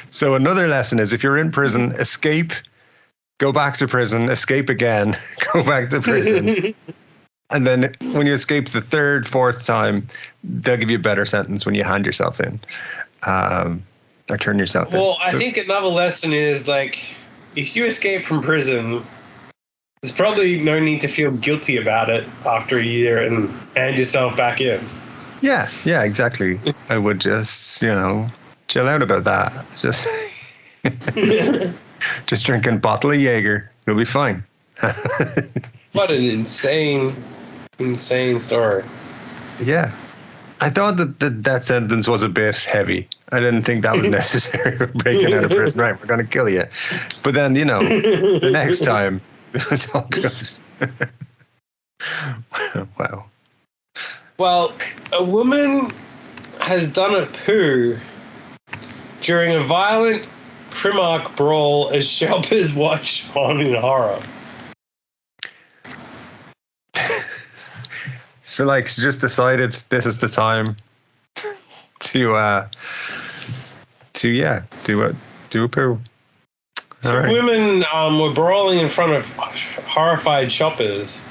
So another lesson is if you're in prison, escape, go back to prison, escape again, go back to prison. And then when you escape the 3rd, 4th time, they'll give you a better sentence when you hand yourself in or turn yourself in. Well, I think another lesson is, like, if you escape from prison, there's probably no need to feel guilty about it after a year and hand yourself back in. Yeah, exactly. I would just, chill out about that. Just drinking bottle of Jaeger. You'll be fine. What an insane story. Yeah. I thought that sentence was a bit heavy. I didn't think that was necessary for breaking out of prison. Right, we're going to kill you. But then, the next time, it was all good. Wow. Well, a woman has done a poo during a violent Primark brawl as shoppers watch on in horror. So, she just decided this is the time to do a poo. Two women were brawling in front of horrified shoppers.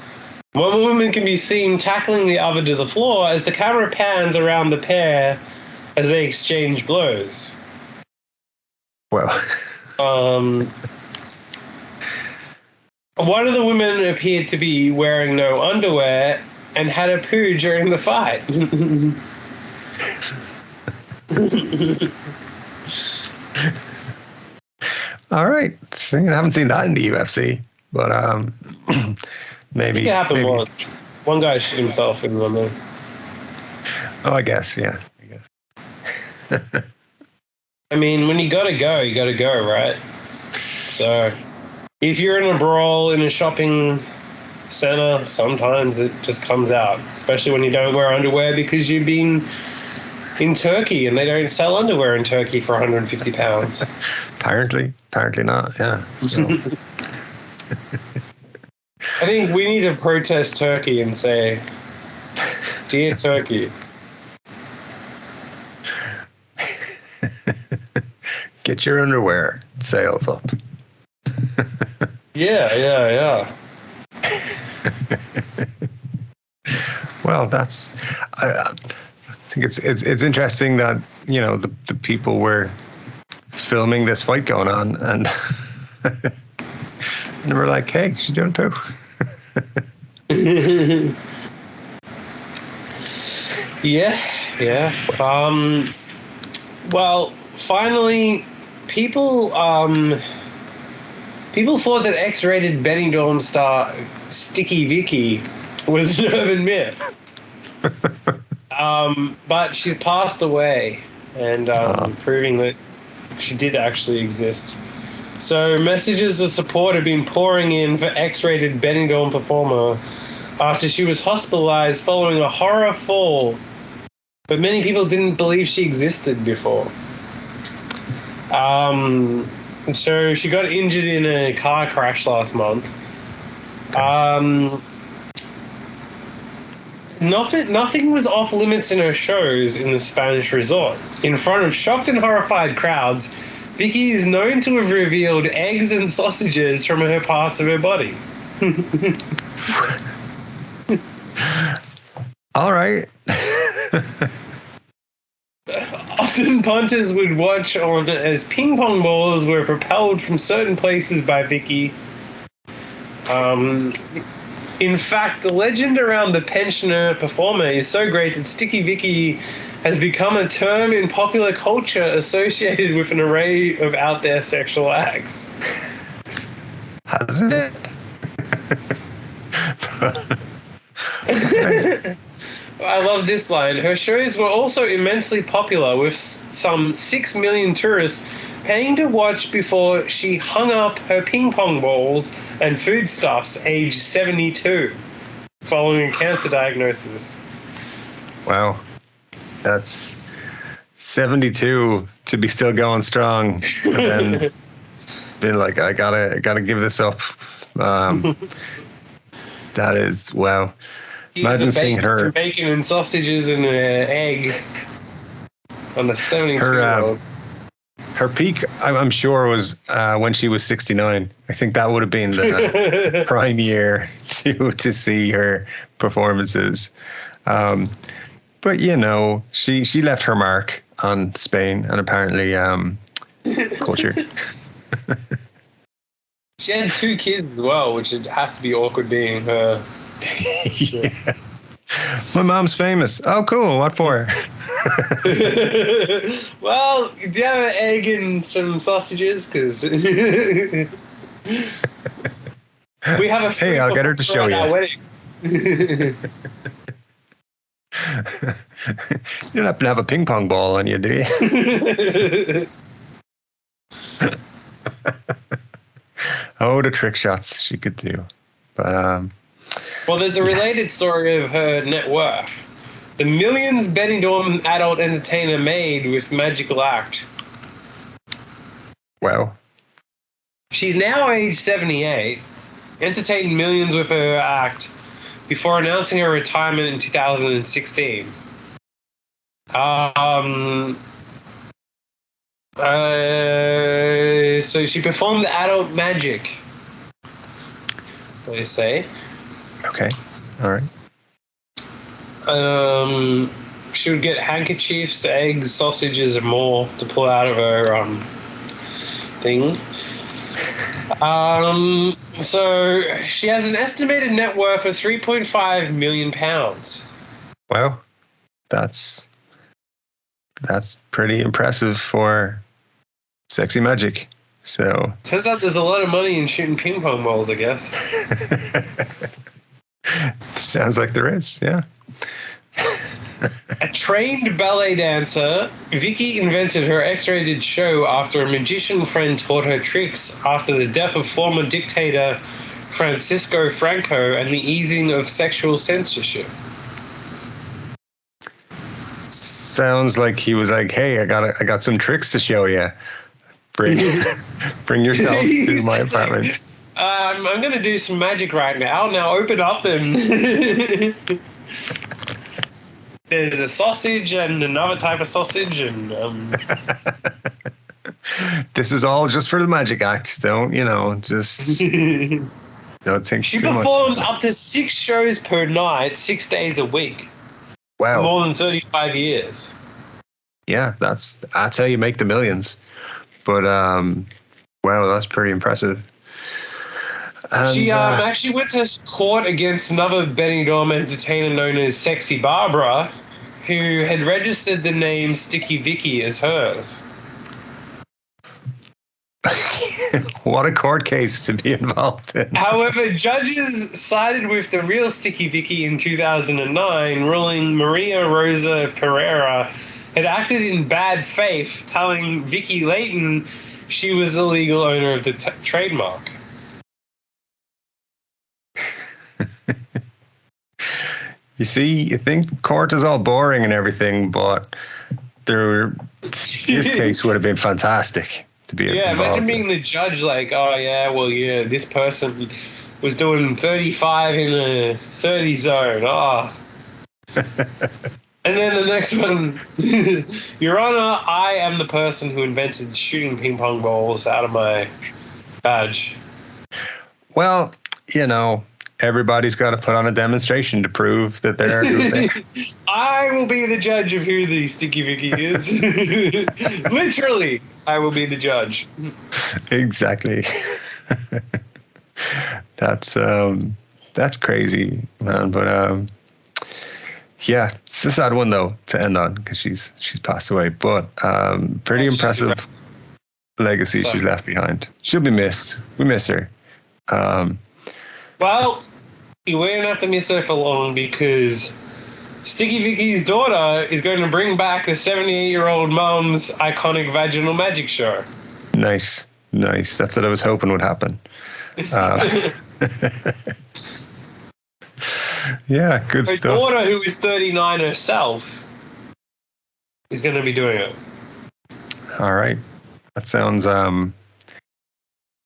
One woman can be seen tackling the other to the floor as the camera pans around the pair as they exchange blows. Well, one of the women appeared to be wearing no underwear and had a poo during the fight. All right. I haven't seen that in the UFC, but maybe. It happened once. One guy shot himself in one. Oh, I guess, yeah. I mean, when you gotta go, right? So, if you're in a brawl in a shopping center, sometimes it just comes out, especially when you don't wear underwear because you've been in Turkey and they don't sell underwear in Turkey for 150 pounds. Apparently not, yeah. So. I think we need to protest Turkey and say, dear Turkey. Get your underwear sales up. Yeah. Well, Well, that's. I think it's interesting that the people were filming this fight going on, and and we're like, "Hey, she's doing poo." Yeah. Well, finally, people thought that X-rated Benidorm star Sticky Vicky was an urban myth. But she's passed away, and proving that she did actually exist. So messages of support have been pouring in for X-rated Benidorm performer after she was hospitalized following a horror fall. But many people didn't believe she existed before. So she got injured in a car crash last month. Nothing was off limits in her shows in the Spanish resort. In front of shocked and horrified crowds, Vicky is known to have revealed eggs and sausages from her parts of her body. All right. Often punters would watch on as ping pong balls were propelled from certain places by Vicky. In fact, the legend around the pensioner performer is so great that Sticky Vicky has become a term in popular culture associated with an array of out there sexual acts. Hasn't it? I love this line. Her shows were also immensely popular, with some 6 million tourists paying to watch before she hung up her ping pong balls and foodstuffs aged 72, following a cancer diagnosis. Wow. That's 72 to be still going strong. And then been like, I gotta give this up. That is, wow. Imagine seeing her. Some bacon and sausages and an egg on the 72-year-old. Her peak, I'm sure, was when she was 69. I think that would have been the prime year to see her performances. But she left her mark on Spain and apparently culture. She had 2 kids as well, which would have to be awkward being her. Yeah. My mom's famous. Oh, cool. What for? Well, do you have an egg and some sausages? Because we have a hey, I'll get her to show you. Wedding. You don't happen to have a ping pong ball on you, do you? Oh, the trick shots she could do. But well, there's a related story of her net worth. The millions Benidorm adult entertainer made with magical act. Wow. She's now age 78, entertained millions with her act before announcing her retirement in 2016. So she performed adult magic, they say. Okay. All right. She would get handkerchiefs, eggs, sausages, and more to pull out of her thing. So she has an estimated net worth of £3.5 million. Wow, that's pretty impressive for sexy magic. So turns out there's a lot of money in shooting ping pong balls, I guess. Sounds like there is, yeah. A trained ballet dancer, Vicky invented her X-rated show after a magician friend taught her tricks after the death of former dictator Francisco Franco and the easing of sexual censorship. Sounds like he was like, "Hey, I got some tricks to show you. Bring yourself to my apartment." Like, I'm going to do some magic right now. Now open up and there's a sausage and another type of sausage and This is all just for the magic act. Don't just don't think she too performs much. up to 6 shows per night, 6 days a week. Wow. More than 35 years. Yeah, that's how you make the millions. But wow, that's pretty impressive. And, She actually went to court against another Benidorm entertainer known as Sexy Barbara, who had registered the name Sticky Vicky as hers. what a court case to be involved in. However, judges sided with the real Sticky Vicky in 2009, ruling Maria Rosa Pereira had acted in bad faith, telling Vicky Layton she was the legal owner of the trademark. You see, you think court is all boring and everything, but this case would have been fantastic to be involved. Imagine being the judge, like, oh yeah, well, yeah, this person was doing 35 in a 30 zone. Oh. And then the next one, Your Honor, I am the person who invented shooting ping pong balls out of my badge. Well, you know, everybody's got to put on a demonstration to prove that they're who they are. I will be the judge of who the Sticky Vicky is. Literally, I will be the judge. Exactly. That's crazy, man. But yeah, it's a sad one though to end on because she's passed away. But pretty impressive legacy she's left behind. She'll be missed. We miss her. Well, we don't have to miss her for long because Sticky Vicky's daughter is going to bring back the 78-year-old mom's iconic vaginal magic show. Nice. That's what I was hoping would happen. Yeah, good stuff. Her daughter, who is 39 herself, is going to be doing it. All right. That sounds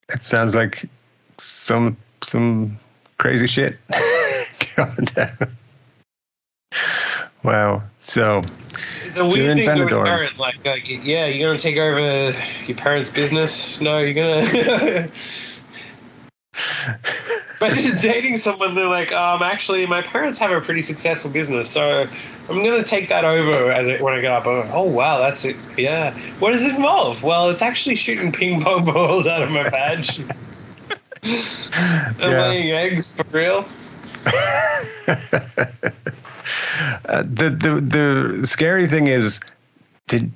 it sounds like some crazy shit going down. Wow. So it's a weird thing to inherit. Like, yeah, you're gonna take over your parents' business. No, you're gonna. But dating someone, they're like, actually, my parents have a pretty successful business, so I'm gonna take that over when I get up. Oh wow, that's it. Yeah. What does it involve? Well, it's actually shooting ping pong balls out of my badge. And laying eggs for real. The scary thing is,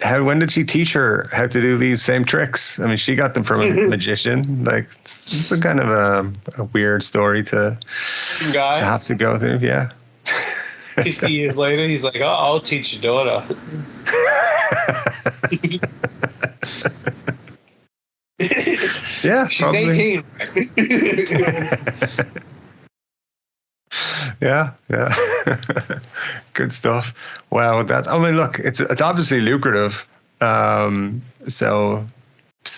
when did she teach her how to do these same tricks? I mean, she got them from a magician. Like, it's a kind of a weird story to have to go through. Yeah. 50 years later, he's like, "Oh, I'll teach your daughter." Yeah, she's probably 18. Yeah. Good stuff. Wow, look, it's obviously lucrative. So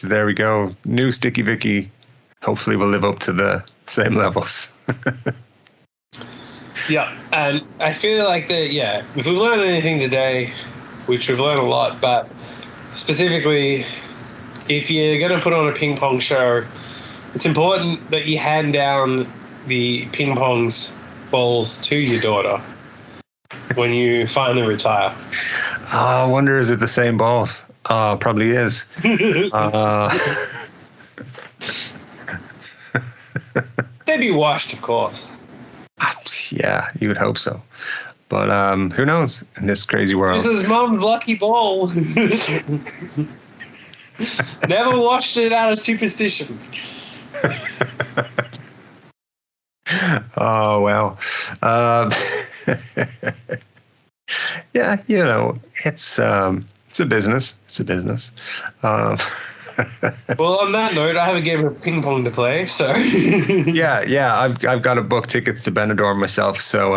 there we go. New Sticky Vicky hopefully will live up to the same levels. Yeah, and I feel like if we've learned anything today, which we've learned a lot, but specifically, if you're going to put on a ping pong show, it's important that you hand down the ping pong's balls to your daughter when you finally retire. I wonder, is it the same balls? Probably is. They'd be washed, of course. Yeah, you would hope so. But who knows in this crazy world? This is Mom's lucky ball. Never washed it out of superstition. Oh, wow. Yeah, you know, it's a business. It's a business. Well, on that note, I have a game of ping pong to play, so. Yeah, I've got to book tickets to Benidorm myself, so